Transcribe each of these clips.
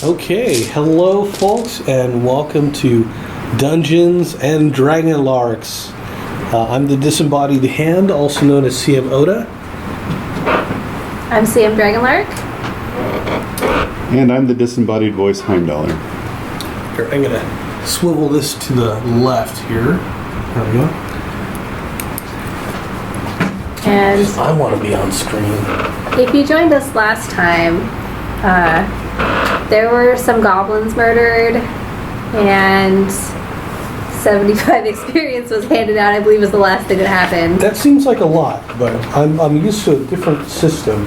Okay, hello folks, and welcome to Dungeons and Dragonlarks. I'm the disembodied hand, also known as CM Oda. I'm CM Dragonlark. And I'm the disembodied voice Heimdallr. Here, I'm gonna swivel this to the left here. There we go. And I want to be on screen. if you joined us last time, there were some goblins murdered, and 75 experience was handed out. I believe was the last thing that happened. That seems like a lot, but I'm used to a different system.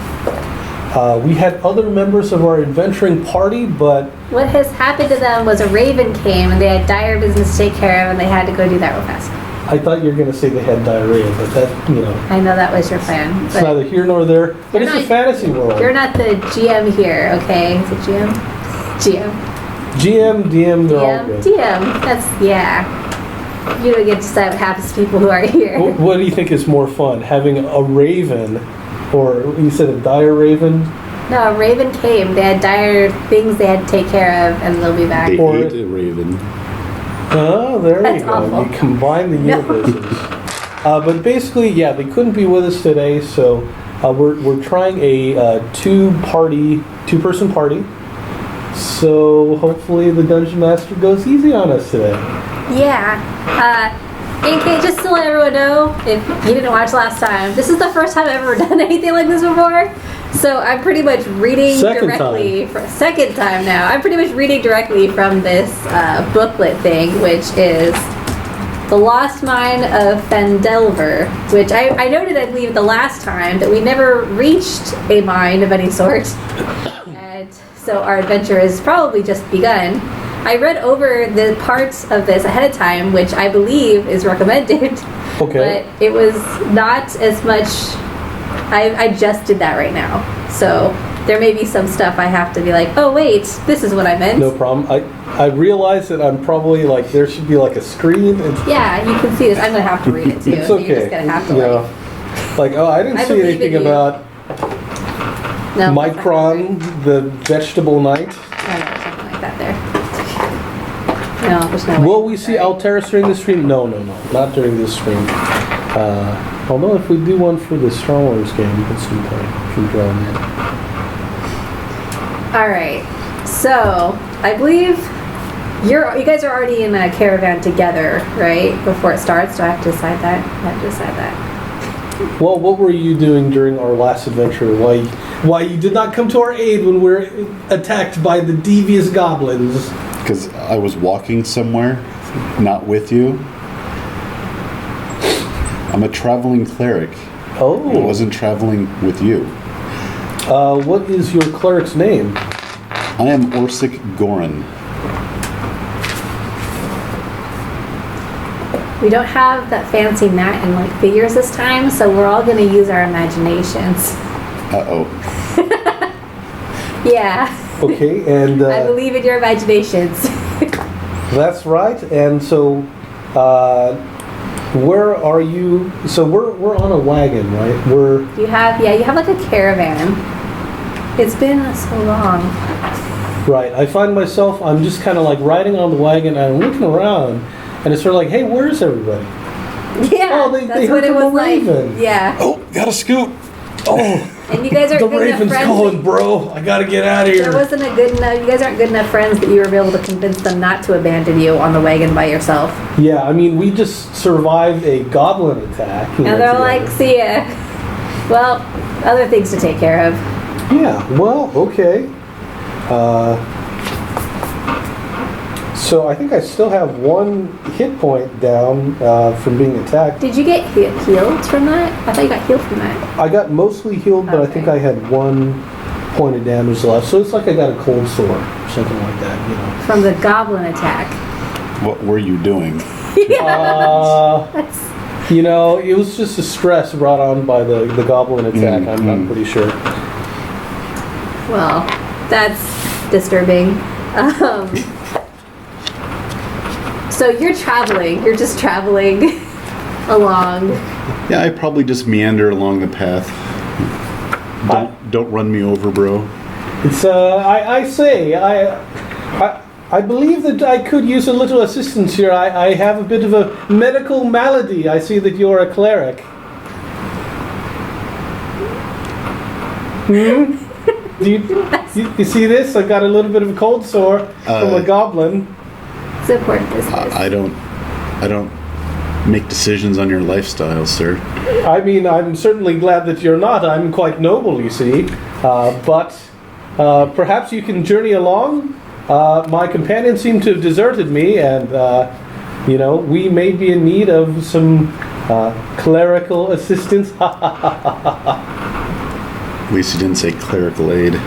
We had other members of our adventuring party, but What has happened to them was a raven came, and they had dire business to take care of, and they had to go do that real fast. I thought you were going to say they had diarrhea, but that, I know that was your plan. it's neither here nor there. But it's a fantasy world. You're not the GM here, okay? Is it GM? GM. GM, DM, they're all good. DM. That's, yeah. You don't get to decide what happens to people who are here. What do you think is more fun, having a raven, or you said a dire raven? No, a raven came. They had dire things they had to take care of, and they'll be back. They Or- ate a raven. Oh, there That's you go. awful. You combine the No. universes. But basically, yeah, they couldn't be with us today, so we're trying a two-person party. So hopefully the Dungeon Master goes easy on us today. Yeah. In case, just to let everyone know, if you didn't watch last time, this is the first time I've ever done anything like this before. So I'm pretty much reading directly. Second time now. I'm pretty much reading directly from this booklet thing, which is The Lost Mine of Fendelver, which I noted, I believe, the last time that we never reached a mine of any sort. And so our adventure has probably just begun. I read over the parts of this ahead of time, which I believe is recommended. Okay. But it was not as much. I just did that right now. So there may be some stuff I have to be like, oh wait, this is what I meant. No problem. I realize that I'm probably like, there should be like a screen. And Yeah, you can see this. I'm going to have to read it too. it's So okay. you're just going to have to like, oh, I didn't I see believe in anything you. about No, Micron, the vegetable knight. No, something like that there. No, there's no way. Will we see Sorry. Alteris during the stream? No, not during this stream. Although if we do one for the Star Wars game at some point, from drawing in. All right. So I believe you guys are already in a caravan together, right? Before it starts. Do I have to decide that? I have to decide that. Well, what were you doing during our last adventure? Why you did not come to our aid when we were attacked by the devious goblins? Because I was walking somewhere, not with you. I'm a traveling cleric. I Oh. wasn't traveling with you. What is your cleric's name? I am Orsic Gorin. We don't have that fancy mat and like figures this time, so we're all gonna use our imaginations. Uh-oh. Yeah. Okay, and I believe in your imaginations. that's right. And so, where are you? So we're on a wagon, right? You have like a caravan. It's been so long. Right. I find myself, I'm just kind of like riding on the wagon and I'm looking around and it's sort of like, hey, where's everybody? Yeah, Oh, they that's heard what it from was the like. raven. Yeah. Oh, gotta scoot. Oh, And you guys aren't the good enough raven's friends. calling, bro. I gotta get out of There here. wasn't a good enough. You guys aren't good enough friends that you were able to convince them not to abandon you on the wagon by yourself. Yeah, I mean, we just survived a goblin attack. And they're together. like, "See ya." Well, other things to take care of. Yeah, well, okay. So I think I still have one hit point down from being attacked. Did you get healed from that? I thought you got healed from that. I got mostly healed, but I think I had 1 point of damage left. So it's like I got a cold sore or something like that, From the goblin attack. What were you doing? That's It was just a stress brought on by the goblin attack, I'm pretty sure. well, that's disturbing. So you're traveling. You're just traveling along. Yeah, I probably just meander along the path. Don't run me over, bro. It's I believe that I could use a little assistance here. I have a bit of a medical malady. I see that you're a cleric. Hmm? Do you see this? I've got a little bit of a cold sore from a goblin. It's important business. I don't make decisions on your lifestyle, sir. I mean, I'm certainly glad that you're not. I'm quite noble, you see. But perhaps you can journey along. My companions seem to have deserted me, and, we may be in need of some clerical assistance. At least you didn't say clerical aid.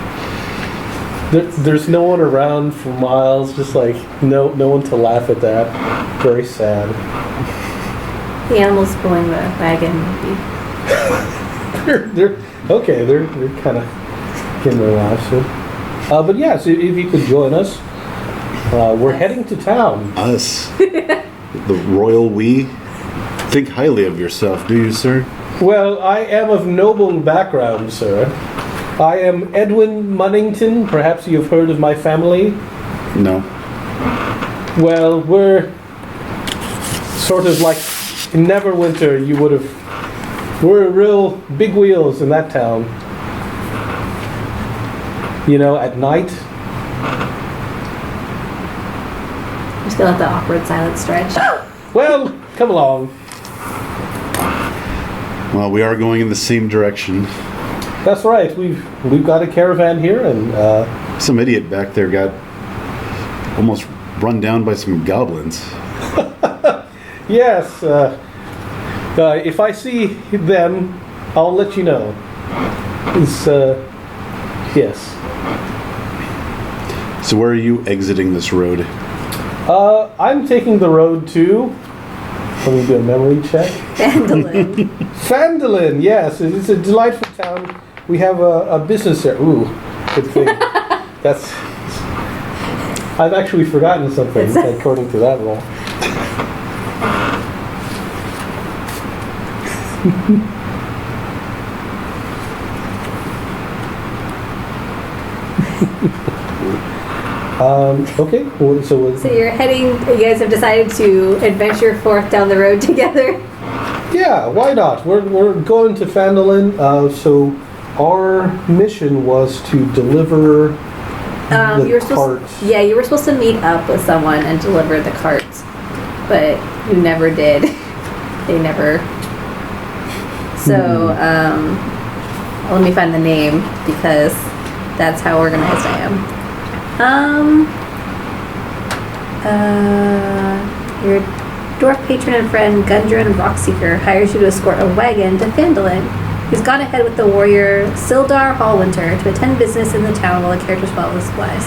There's no one around for miles, just like no one to laugh at that. Very sad. The animals pulling the wagon, maybe. they're kind of getting their lives soon. But yes, if you could join us, we're heading to town. Us, the royal we. Think highly of yourself, do you, sir? Well, I am of noble background, sir. I am Edwin Munnington. Perhaps you've heard of my family. No. Well, we're sort of like Neverwinter. You would have. We're real big wheels in that town. At night. Just gonna let the awkward silence stretch. Well, come along. Well, we are going in the same direction. That's right. We've got a caravan here, and Some idiot back there got almost run down by some goblins. yes. If I see them, I'll let you know. Yes. So where are you exiting this road? I'm taking the road to. Let me do a memory check. Phandalin. Phandalin, yes. It's a delightful town. We have a business there. Ooh, good thing. I've actually forgotten something according to that roll. Okay. So you're heading. You guys have decided to adventure forth down the road together. Yeah, why not? We're going to Phandalin. So our mission was to deliver the carts. Yeah, you were supposed to meet up with someone and deliver the carts, but you never did. They never. So let me find the name because that's how organized I am. Your dwarf patron and friend Gundren Rockseeker hires you to escort a wagon to Phandalin. He's gone ahead with the warrior Sildar Hallwinter to attend business in the town while the characters follow the supplies.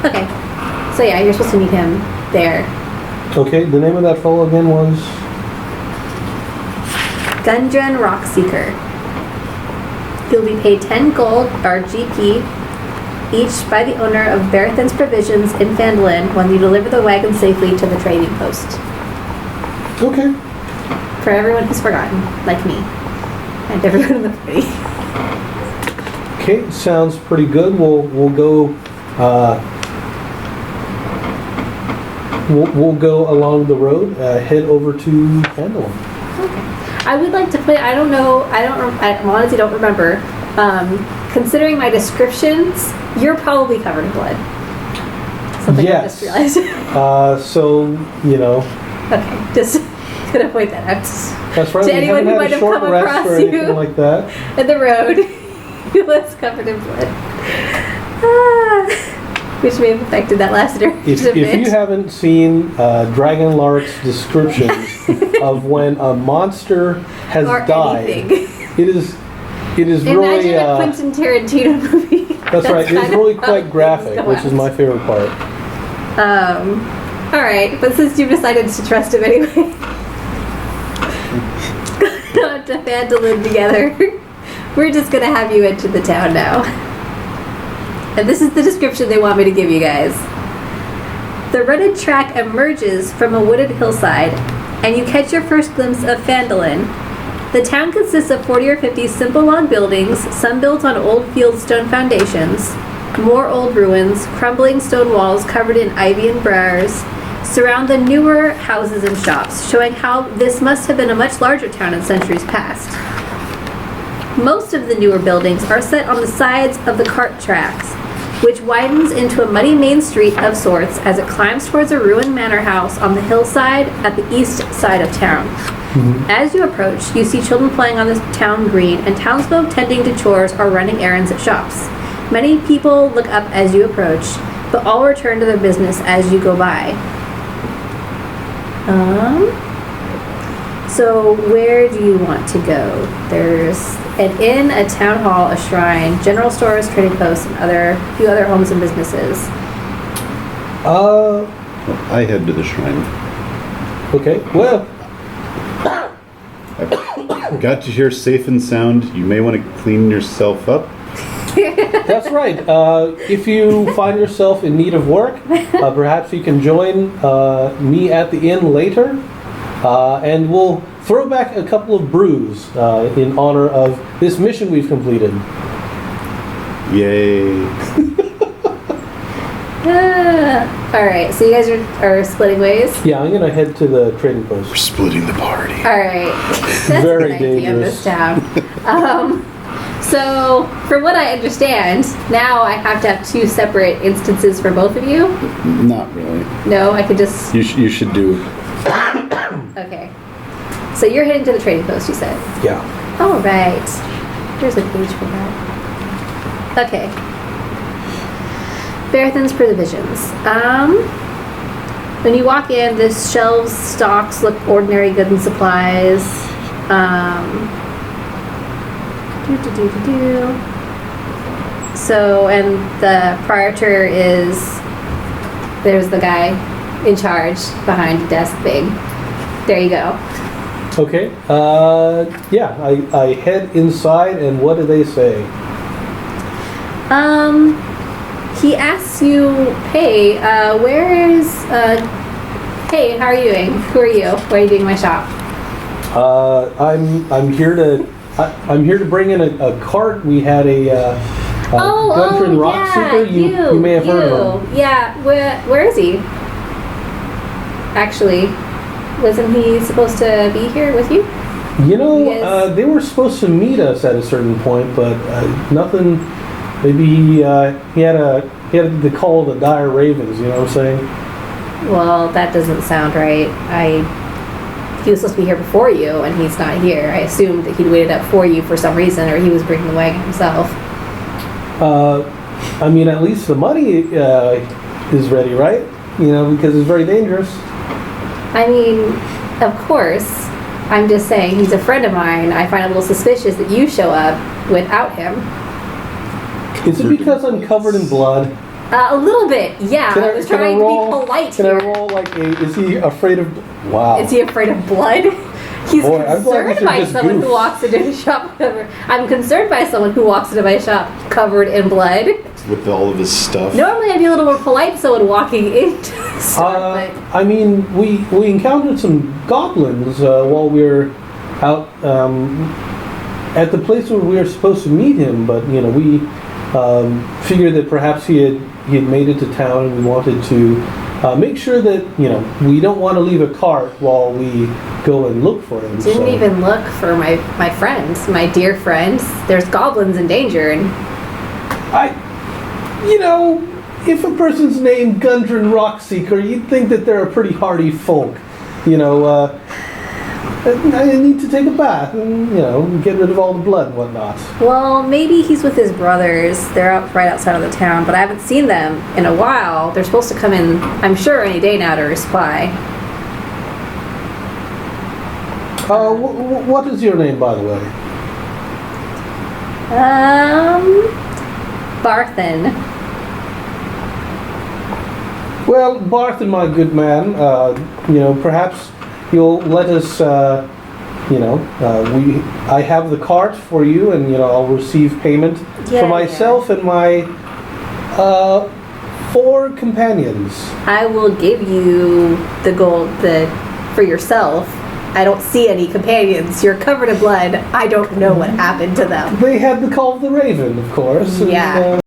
Okay. So yeah, you're supposed to meet him there. Okay, the name of that fellow again was? Gundren Rockseeker. He'll be paid 10 gold, or GP, each by the owner of Barathan's Provisions in Phandalin when you deliver the wagon safely to the trading post. Okay. For everyone who's forgotten, like me. And everyone in the party. Okay, sounds pretty good. We'll go we'll go along the road, head over to Phandalin. Okay. I would like to put, I honestly don't remember. Considering my descriptions, you're probably covered in blood. Something I just realized. Okay, just gonna point that out. That's right. To anyone who might have come across you like that. at the road, you was covered in blood. Which may have affected that last If you haven't seen Dragonlark's descriptions of when a monster has died, it is really. Imagine a Quentin Tarantino movie. That's right. It's really quite graphic, which is my favorite part. All right, but since you've decided to trust him anyway, going to Phandalin together. We're just gonna have you enter the town now. And this is the description they want me to give you guys. The rutted track emerges from a wooded hillside, and you catch your first glimpse of Phandalin. The town consists of 40 or 50 simple log buildings, some built on old fieldstone foundations. More old ruins, crumbling stone walls covered in ivy and briars, surround the newer houses and shops, showing how this must have been a much larger town in centuries past. Most of the newer buildings are set on the sides of the cart tracks, which widens into a muddy main street of sorts as it climbs towards a ruined manor house on the hillside at the east side of town. As you approach, you see children playing on the town green and townsfolk tending to chores or running errands at shops. Many people look up as you approach, but all return to their business as you go by. So where do you want to go? There's an inn, a town hall, a shrine, general stores, trading posts, and few other homes and businesses. I head to the shrine. Okay. Well, I've got you here safe and sound. You may want to clean yourself up. that's right. If you find yourself in need of work, perhaps you can join me at the inn later, and we'll throw back a couple of brews in honor of this mission we've completed. Yay. All right, so you guys are splitting ways? Yeah, I'm gonna head to the trading post. We're splitting the party. All right. That's Very a good idea in dangerous. this town. So, from what I understand, now I have to have two separate instances for both of you? Not really. No, I could just... You should do. Okay. So you're heading to the trading post, you said? Yeah. Oh, right. There's a page for that. Okay. Bearthan's Provisions. When you walk in, the shelves, stocks look ordinary goods and supplies. So, and the proprietor there's the guy in charge behind the desk thing. There you go. Okay. Yeah, I head inside, and what do they say? He asks you, hey, hey, how are you doing? Who are you? Why are you doing in my shop? I'm here to bring in a cart. We had a Guntrin Rock Seeker. You may have heard of him. Yeah, where is he? Actually, wasn't he supposed to be here with you? You know, they were supposed to meet us at a certain point, but nothing. Maybe he had the call of the dire ravens. You know what I'm saying? Well, that doesn't sound right. He was supposed to be here before you, and he's not here. I assumed that he'd waited up for you for some reason, or he was bringing the wagon himself. I mean, at least the money is ready, right? You know, because it's very dangerous. I mean, of course. I'm just saying, he's a friend of mine. I find it a little suspicious that you show up without him. Is it because I'm covered in blood? A little bit, yeah. I was trying to be polite Can here. I roll like is he afraid of... Wow. Is he afraid of blood? He's Boy, I'm glad concerned these are by just someone who goofs. walks into his shop covered. I'm concerned by someone who walks into my shop covered in blood. With all of his stuff. Normally I'd be a little more polite to someone walking into the store, but... I mean, we encountered some goblins while we were out at the place where we were supposed to meet him, but you know, we figured that perhaps he had made it to town, and we wanted to make sure that, you know, we don't want to leave a cart while we go and look for him. Didn't even look for my friends, my dear friends. There's goblins in danger, and... You know, if a person's named Gundren Rockseeker, you'd think that they're a pretty hardy folk. You know, I need to take a bath and, you know, get rid of all the blood and whatnot. Well, maybe he's with his brothers. They're out right outside of the town, but I haven't seen them in a while. They're supposed to come in, I'm sure, any day now to resupply. What is your name, by the way? Barthen. Well, Barthen, my good man, you know, perhaps you'll let us, you know, I have the cart for you, and, you know, I'll receive payment for myself and my 4 companions. I will give you the gold for yourself. I don't see any companions. You're covered in blood. I don't know what happened to them. They had the call of the raven, of course. Yeah. And,